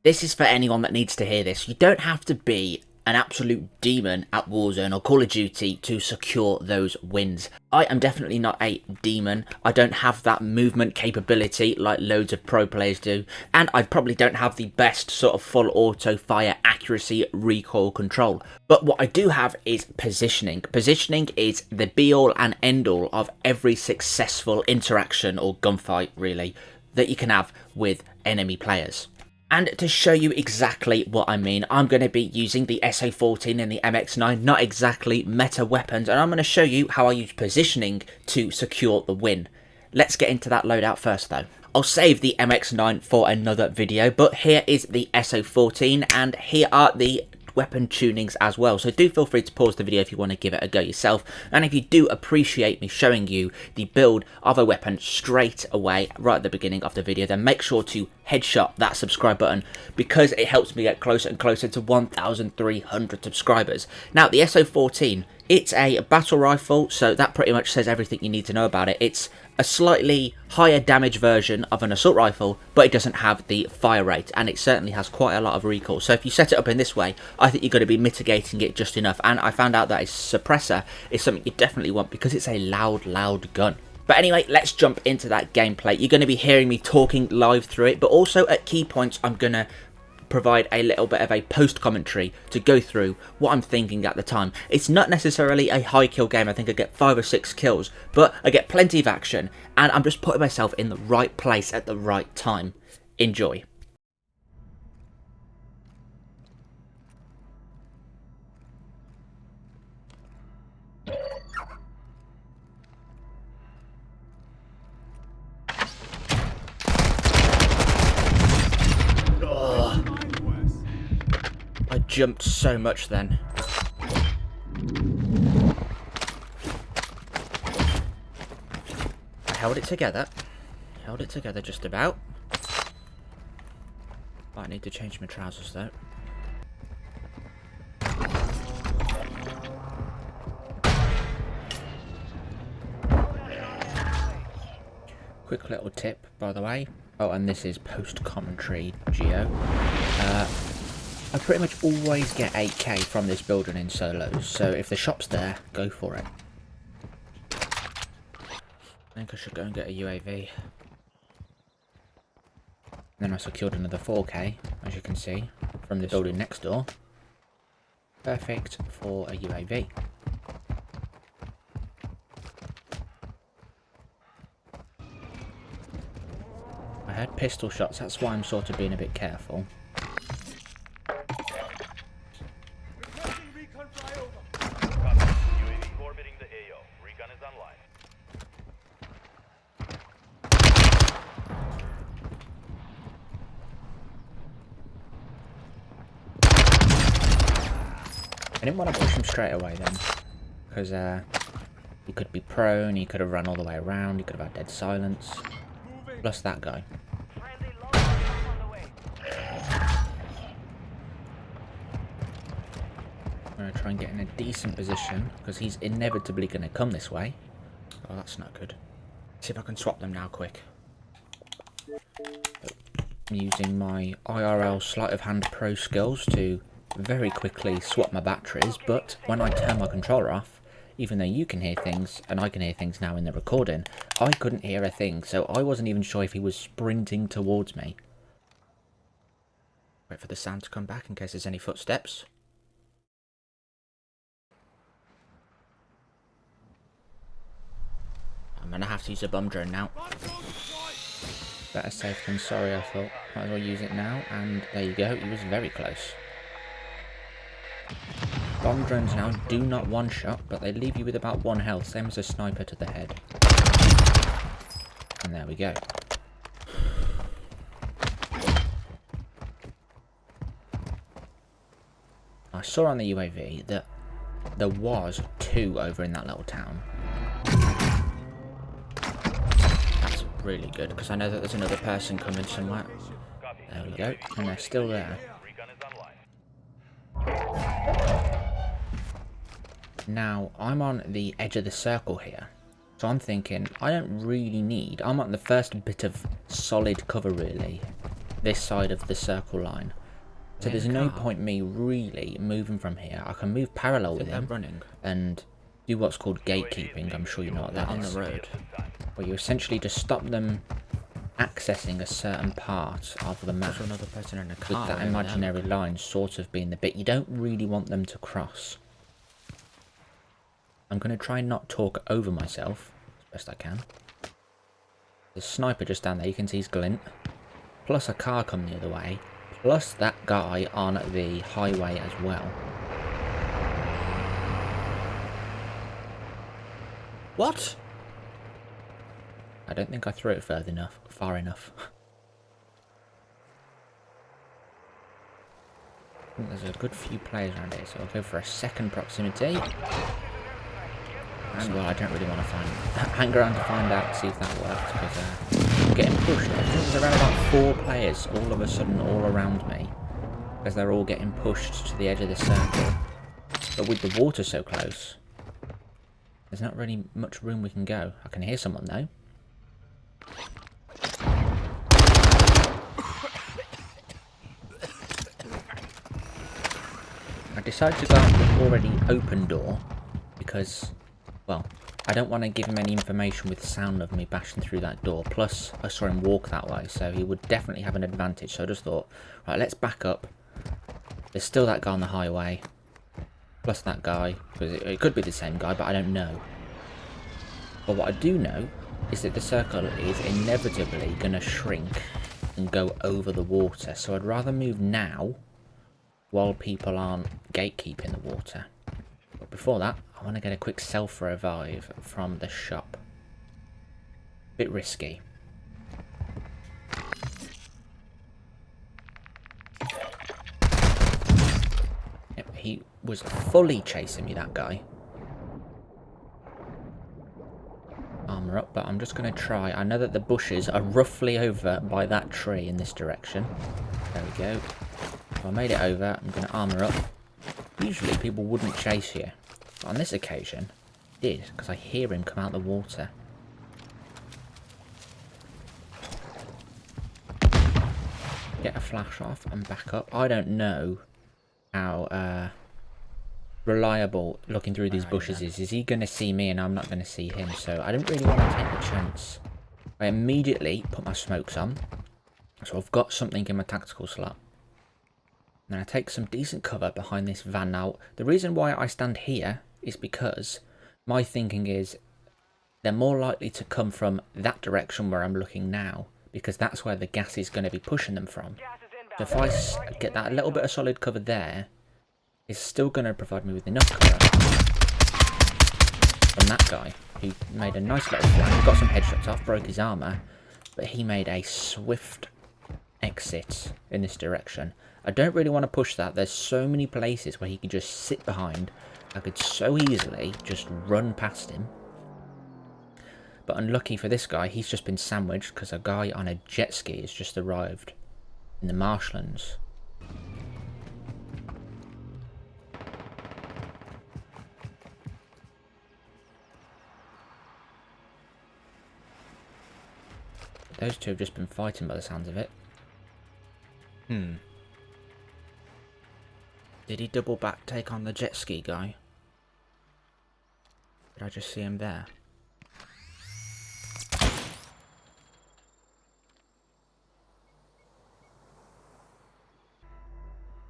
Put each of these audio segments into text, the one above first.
This is for anyone that needs to hear this. You don't have to be an absolute demon at Warzone or Call of Duty to secure those wins. I am definitely not a demon. I don't have that movement capability like loads of pro players do, and I probably don't have the best sort of full auto fire accuracy recoil control. But what I do have is positioning. Positioning is the be all and end all of every successful interaction or gunfight really that you can have with enemy players. And to show you exactly what I mean, I'm going to be using the SO14 and the MX9, not exactly meta weapons, and I'm going to show you how I use positioning to secure the win. Let's get into that loadout first though. I'll save the MX9 for another video, but here is the SO14 and here are the weapon tunings as well, so do feel free to pause the video if you want to give it a go yourself, and if you do appreciate me showing you the build of a weapon straight away right at the beginning of the video, then make sure to headshot that subscribe button because it helps me get closer and closer to 1,300 subscribers. Now the SO14, it's a battle rifle, so that pretty much says everything you need to know about it. It's a slightly higher damage version of an assault rifle, but it doesn't have the fire rate, and it certainly has quite a lot of recoil. So if you set it up in this way, I think you're going to be mitigating it just enough, and I found out that a suppressor is something you definitely want because it's a loud gun. But anyway, let's jump into that gameplay. You're going to be hearing me talking live through it, but also at key points I'm going to provide a little bit of a post commentary to go through what I'm thinking at the time. It's not necessarily a high kill game. I think I get 5 or 6 kills, but I get plenty of action and I'm just putting myself in the right place at the right time. Enjoy. I jumped so much then. I held it together. Just about. I need to change my trousers though. Quick little tip, by the way. Oh, and this is post commentary, Geo. I pretty much always get 8k from this building in solos, so if the shop's there, go for it. I think I should go and get a UAV. Then I secured another 4k, as you can see, from this building next door. Perfect for a UAV. I had pistol shots, that's why I'm sort of being a bit careful. I didn't want to push him straight away then, because he could be prone, he could have run all the way around, he could have had dead silence. Plus that guy. I'm going to try and get in a decent position, because he's inevitably going to come this way. Oh, that's not good. See if I can swap them now quick. I'm using my IRL sleight of hand pro skills to very quickly swap my batteries, but when I turn my controller off, even though you can hear things and I can hear things now in the recording, I couldn't hear a thing, so I wasn't even sure if he was sprinting towards me. Wait for the sound to come back in case there's any footsteps. I'm gonna have to use a bomb drone now. Better safe than sorry, I thought. Might as well use it now, and there you go, he was very close. Bomb drones now do not one-shot, but they leave you with about 1 health, same as a sniper to the head. And there we go. I saw on the UAV that there was 2 over in that little town. That's really good, because I know that there's another person coming somewhere. There we go, and they're still there. Now, I'm on the edge of the circle here, so I'm thinking, I don't really need... I'm on the first bit of solid cover, really. this side of the circle line. So there's no point me really moving from here. I can move parallel with him and do what's called gatekeeping. I'm sure you know what that is. On the road, where you essentially just stop them accessing a certain part of the map. Another person in a car with that imaginary line sort of being the bit you don't really want them to cross. I'm going to try and not talk over myself as best I can. There's a sniper just down there. You can see his glint. Plus a car coming the other way. Plus that guy on the highway as well. What? I don't think I threw it far enough. I think there's a good few players around here, so I'll go for a second proximity. And well, I don't really want to hang around to find out, see if that works, because I'm getting pushed. I think there's around about 4 players all of a sudden all around me, because they're all getting pushed to the edge of the circle. But with the water so close, there's not really much room we can go. I can hear someone though. I decided to go out the already open door because, well, I don't want to give him any information with the sound of me bashing through that door. Plus, I saw him walk that way, so he would definitely have an advantage. So I just thought, right, let's back up. There's still that guy on the highway. Plus that guy. Because it could be the same guy, but I don't know. But what I do know is that the circle is inevitably going to shrink and go over the water. So I'd rather move now while people aren't gatekeeping the water. But before that, I want to get a quick self-revive from the shop. Bit risky. Yep, he was fully chasing me, that guy. Armor up, but I'm just going to try. I know that the bushes are roughly over by that tree in this direction. There we go. So I made it over. I'm going to armor up. Usually people wouldn't chase you. But on this occasion, I did, because I hear him come out the water. Get a flash off and back up. I don't know how reliable looking through these bushes is. Is he going to see me and I'm not going to see him? So I don't really want to take the chance. I immediately put my smokes on. So I've got something in my tactical slot. And I take some decent cover behind this van. Now, the reason why I stand here is because my thinking is they're more likely to come from that direction where I'm looking now, because that's where the gas is going to be pushing them from. So if I get that little bit of solid cover there, it's still going to provide me with enough cover from that guy, who made a nice little flank, got some headshots off, broke his armour, but he made a swift exit in this direction. I don't really want to push that. There's so many places where he could just sit behind. I could so easily just run past him. But unlucky for this guy, he's just been sandwiched because a guy on a jet ski has just arrived in the marshlands. Those two have just been fighting by the sounds of it. Did he double back take on the jet ski guy? Did I just see him there?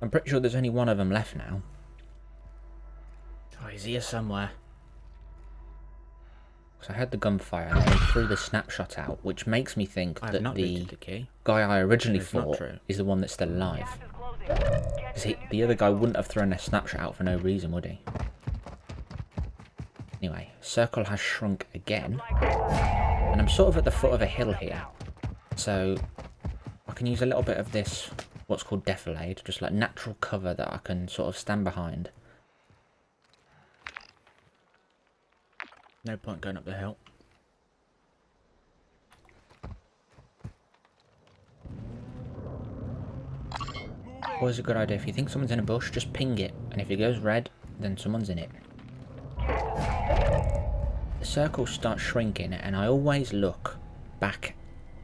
I'm pretty sure there's only one of them left now. Oh, he's here somewhere. So I heard the gunfire and they threw the snapshot out, which makes me think that the guy I originally fought is the one that's still alive. Because the other guy wouldn't have thrown a snapshot out for no reason, would he? Anyway, circle has shrunk again. And I'm sort of at the foot of a hill here. So I can use a little bit of this, what's called defilade, just like natural cover that I can sort of stand behind. No point going up the hill. Always a good idea. If you think someone's in a bush, just ping it. And if it goes red, then someone's in it. The circles start shrinking, and I always look back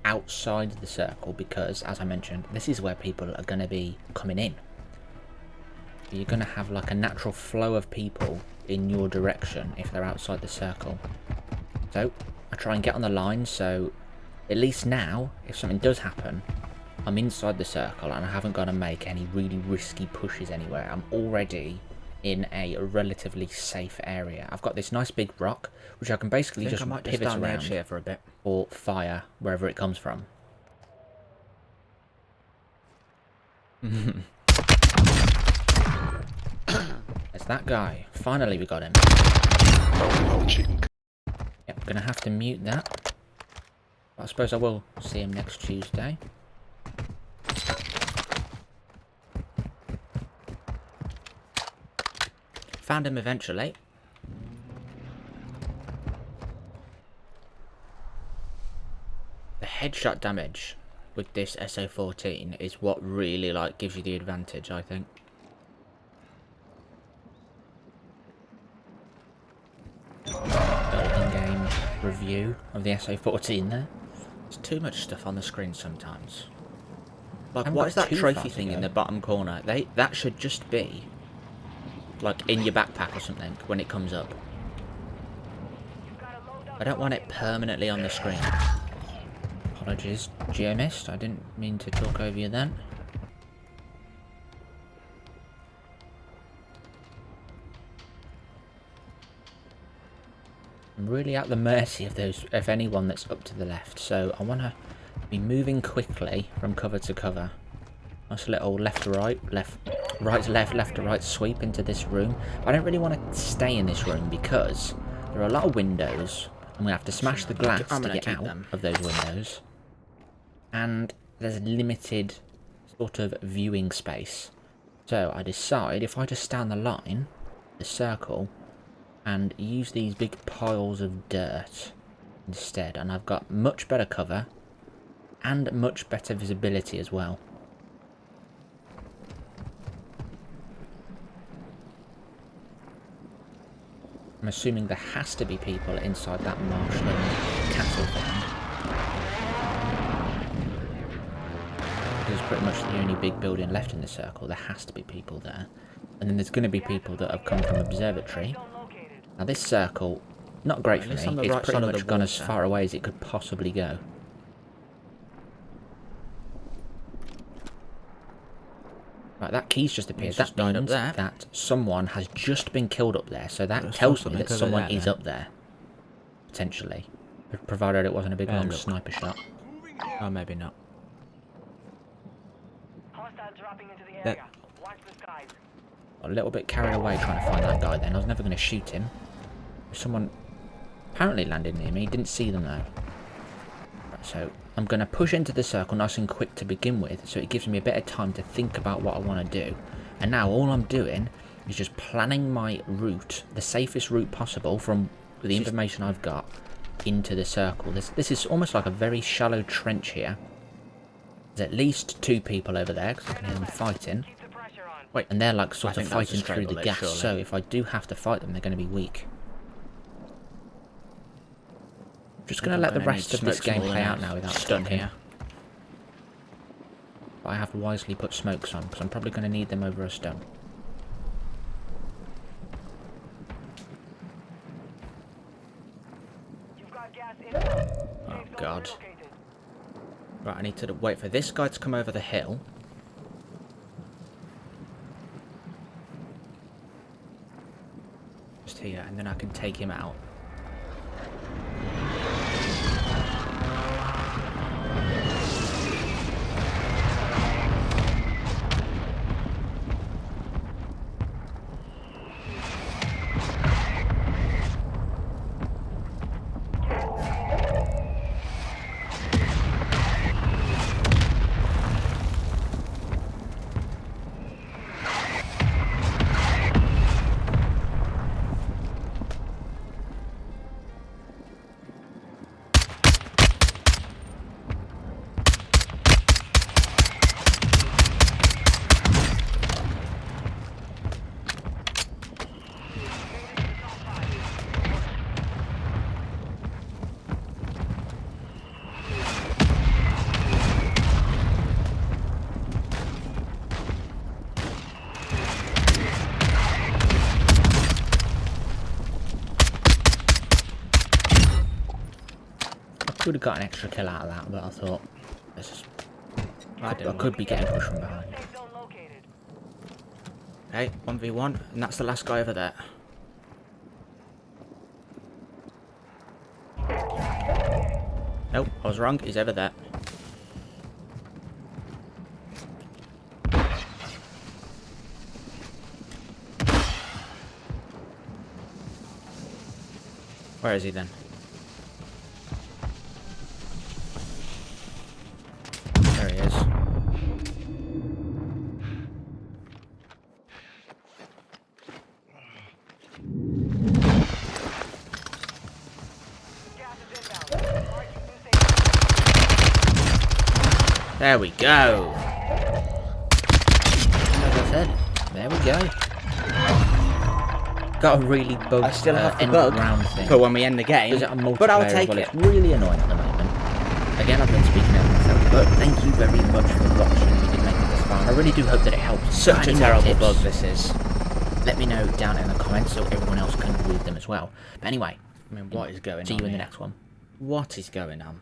outside the circle because, as I mentioned, this is where people are going to be coming in. You're going to have like a natural flow of people in your direction if they're outside the circle. So I try and get on the line, so at least now, if something does happen, I'm inside the circle and I haven't got to make any really risky pushes anywhere. I'm already in a relatively safe area. I've got this nice big rock, which I can basically just pivot around here for a bit, or fire wherever it comes from. There's that guy. Finally we got him. Yep, gonna have to mute that. But I suppose I will see him next Tuesday. Found him eventually. The headshot damage with this SO14 is what really like gives you the advantage, I think. In-game review of the SO14 there. There's too much stuff on the screen sometimes. Like, what is that trophy thing in the bottom corner? That should just be like in your backpack or something when it comes up. I don't want it permanently on the screen. Apologies, Geomist. I didn't mean to talk over you then. I'm really at the mercy of anyone that's up to the left, so I want to be moving quickly from cover to cover. Nice little left to right, right to left, left to right sweep into this room. I don't really want to stay in this room because there are a lot of windows. I'm going to have to smash the glass to get out of those windows. And there's limited sort of viewing space. So I decide if I just stand the line, the circle, and use these big piles of dirt instead, and I've got much better cover and much better visibility as well. I'm assuming there has to be people inside that marshland castle thing. It's pretty much the only big building left in the circle. There has to be people there. And then there's going to be people that have come from observatory. Now this circle, not great for me. It's pretty much gone as far away as it could possibly go. Right, that key's just appeared. That means that someone has just been killed up there. So that tells me that someone is up there. Potentially. Provided it wasn't a big long sniper shot. Oh, maybe not. A little bit carried away trying to find that guy then. I was never going to shoot him. Someone apparently landed near me. Didn't see them though. Right, so I'm going to push into the circle nice and quick to begin with, so it gives me a bit of time to think about what I want to do. And now all I'm doing is just planning my route, the safest route possible from the information I've got into the circle. This is almost like a very shallow trench here. There's at least 2 people over there because I can hear them fighting. Wait, and they're like sort of fighting through the gas, so if I do have to fight them, they're going to be weak. Just going to let the rest of this game play out now without stun here. But I have to wisely put smokes on, because I'm probably going to need them over a stone. Oh god. Right, I need to wait for this guy to come over the hill. Just here, and then I can take him out. would have got an extra kill out of that, but I thought I could be getting pushed from behind. Okay, 1v1, and that's the last guy over there. Nope, I was wrong. He's over there. Where is he then? There he is. There we go. Like I said, there we go. Got a really bug. I still have the end bug round thing. for when we end the game, Is it a multiplayer? but I'll take Well, it. it's really annoying at the moment. Again, I've been speaking out myself, but thank you very much for watching. You did make it this far. I really do hope that it helps. Such a Any terrible tips, bug this is. Let me know down in the comments so everyone else can read them as well. But anyway, I mean, what is going on? see you in the here? next one. What is going on?